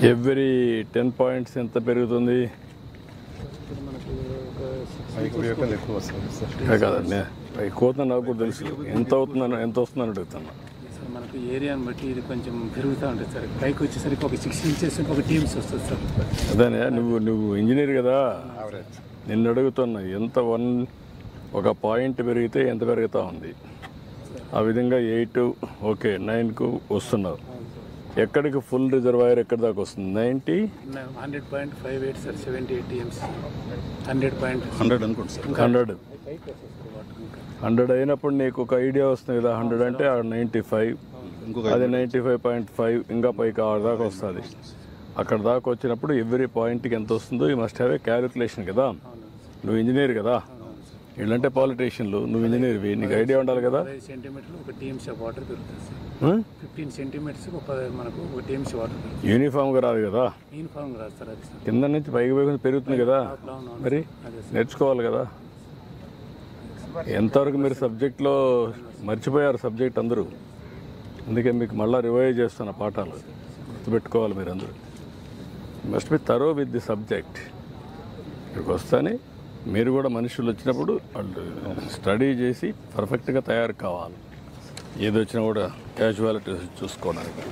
every 10 points ఎంత పెరుగుతుంది కాదండి ఎక్కువ అవుతుందని నాకు కూడా తెలుసు ఎంత వస్తుందని అడుగుతాను సార్ మనకు ఏరియాని బట్టి ఇది కొంచెం పెరుగుతూ ఉంటుంది సార్ పైకి వచ్చేసరికి ఒక 6 ఇంచెస్ ఒక టీమ్స్ వస్తుంది సార్ అదేనే నువ్వు ఇంజనీర్ కదా నిన్ను అడుగుతున్నా ఎంత ఒక పాయింట్ పెరిగితే ఎంత పెరుగుతూ ఉంది ఆ విధంగా 8 ఓకే 9కు వస్తున్నారు ఎక్కడికి ఫుల్ రిజర్వాయర్ ఎక్కడి దాకా వస్తుంది 100.58 సార్ 78 టీఎంస్ 100 అనుకోండి సార్ 100 అయినప్పుడు నీకు ఒక ఐడియా వస్తుంది కదా 100 అంటే 95 అది 95.5 ఇంకా పైకి ఆరు దాకా వస్తుంది అక్కడ దాకా వచ్చినప్పుడు ఎవ్రీ పాయింట్కి ఎంత వస్తుందో ఈ మస్ట్ హ్యావ్ ఏ క్యాలిక్యులేషన్ కదా నువ్వు ఇంజనీర్ కదా వీళ్ళంటే పాలిటీషియన్లు నువ్వు ఇంజనీర్వి నీకు ఐడియా ఉండాలి కదా 5 సెంటీమీటర్లు ఒక టీఎంస్ వాటర్ పెరుగుతుంది సార్ 15 సెంటీమీటర్స్ మనకు ఒక టీఎంస్ వాటర్ యూనిఫామ్గా రాదు కదా యూనిఫామ్ రాదు సార్ అది కింద నుంచి పైకి పైకి పెరుగుతుంది కదా మరి నేర్చుకోవాలి కదా ఎంతవరకు మీరు సబ్జెక్ట్లో మర్చిపోయారు సబ్జెక్ట్ అందరూ అందుకే మీకు మళ్ళీ రివైజ్ చేస్తున్న పాఠాలు గుర్తుపెట్టుకోవాలి మీరు అందరూ must be thorough with the subject ఇక్కడికి వస్తానే మీరు కూడా మనుషులు వచ్చినప్పుడు వాళ్ళు స్టడీ చేసి పర్ఫెక్ట్గా తయారు కావాలి ఏది వచ్చినా కూడా క్యాజువాలిటీ చూసుకోవడానికి